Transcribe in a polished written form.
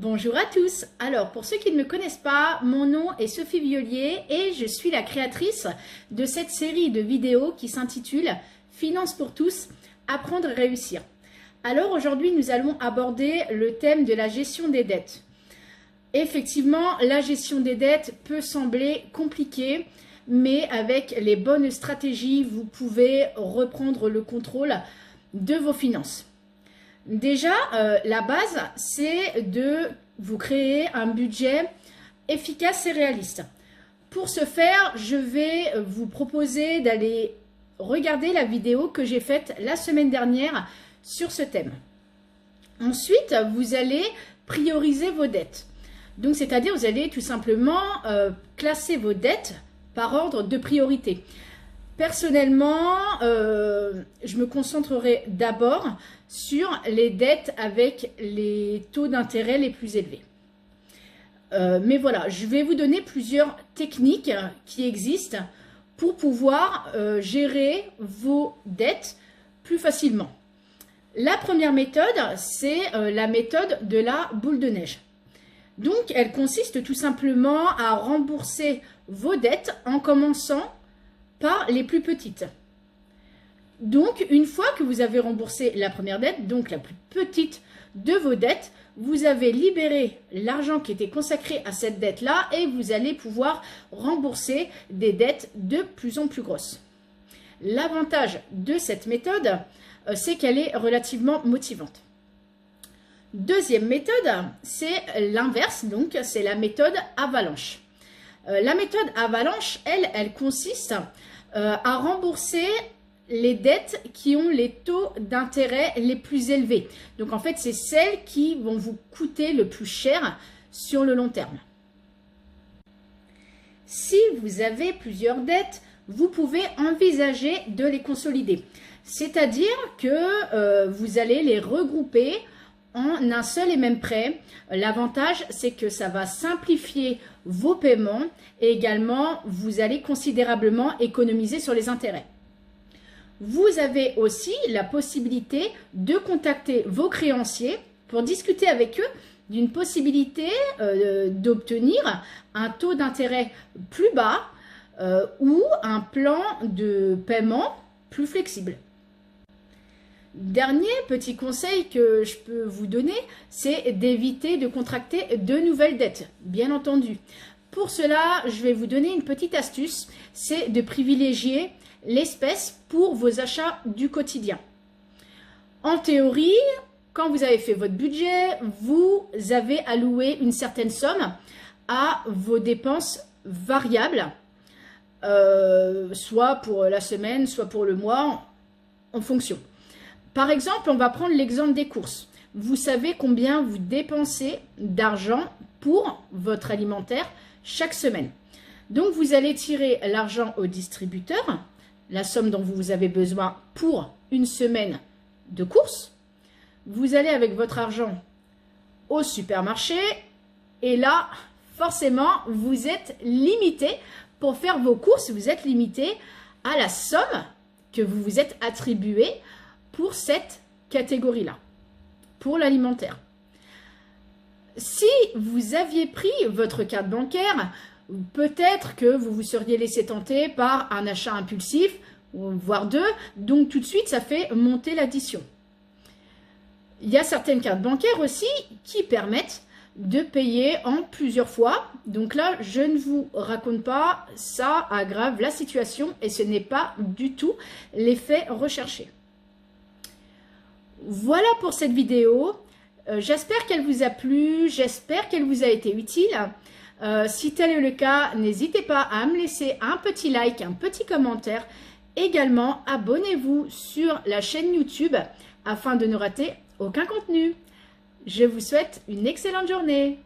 Bonjour à tous. Alors, pour ceux qui ne me connaissent pas, mon nom est Sophie Violier et je suis la créatrice de cette série de vidéos qui s'intitule Finances pour tous, apprendre et réussir. Alors aujourd'hui, nous allons aborder le thème de la gestion des dettes. Effectivement, la gestion des dettes peut sembler compliquée, mais avec les bonnes stratégies, vous pouvez reprendre le contrôle de vos finances. Déjà, la base, c'est de vous créer un budget efficace et réaliste. Pour ce faire, je vais vous proposer d'aller regarder la vidéo que j'ai faite la semaine dernière sur ce thème. Ensuite, vous allez prioriser vos dettes. Donc, c'est-à-dire, vous allez tout simplement classer vos dettes par ordre de priorité. Personnellement, je me concentrerai d'abord sur les dettes avec les taux d'intérêt les plus élevés. Mais voilà, je vais vous donner plusieurs techniques qui existent pour pouvoir gérer vos dettes plus facilement. La première méthode, c'est la méthode de la boule de neige. Donc, elle consiste tout simplement à rembourser vos dettes en commençant par les plus petites. Donc, une fois que vous avez remboursé la première dette, donc la plus petite de vos dettes, vous avez libéré l'argent qui était consacré à cette dette-là et vous allez pouvoir rembourser des dettes de plus en plus grosses. L'avantage de cette méthode, c'est qu'elle est relativement motivante. Deuxième méthode, c'est l'inverse, donc c'est la méthode avalanche. La méthode avalanche, elle consiste à rembourser les dettes qui ont les taux d'intérêt les plus élevés. Donc en fait, c'est celles qui vont vous coûter le plus cher sur le long terme. Si vous avez plusieurs dettes, vous pouvez envisager de les consolider. C'est-à-dire que vous allez les regrouper en un seul et même prêt. L'avantage, c'est que ça va simplifier vos paiements et également, vous allez considérablement économiser sur les intérêts. Vous avez aussi la possibilité de contacter vos créanciers pour discuter avec eux d'une possibilité d'obtenir un taux d'intérêt plus bas ou un plan de paiement plus flexible. Dernier petit conseil que je peux vous donner, c'est d'éviter de contracter de nouvelles dettes, bien entendu. Pour cela, je vais vous donner une petite astuce, c'est de privilégier l'espèce pour vos achats du quotidien. En théorie, quand vous avez fait votre budget, vous avez alloué une certaine somme à vos dépenses variables, soit pour la semaine, soit pour le mois, en fonction. Par exemple, on va prendre l'exemple des courses. Vous savez combien vous dépensez d'argent pour votre alimentaire chaque semaine. Donc, vous allez tirer l'argent au distributeur, la somme dont vous avez besoin pour une semaine de courses. Vous allez avec votre argent au supermarché et là, forcément, vous êtes limité pour faire vos courses. Vous êtes limité à la somme que vous vous êtes attribuée pour cette catégorie-là, pour l'alimentaire. Si vous aviez pris votre carte bancaire, peut-être que vous vous seriez laissé tenter par un achat impulsif, voire deux, donc tout de suite, ça fait monter l'addition. Il y a certaines cartes bancaires aussi qui permettent de payer en plusieurs fois. Donc là, je ne vous raconte pas, ça aggrave la situation et ce n'est pas du tout l'effet recherché. Voilà pour cette vidéo. J'espère qu'elle vous a plu, j'espère qu'elle vous a été utile. Si tel est le cas, n'hésitez pas à me laisser un petit like, un petit commentaire. Également, abonnez-vous sur la chaîne YouTube afin de ne rater aucun contenu. Je vous souhaite une excellente journée.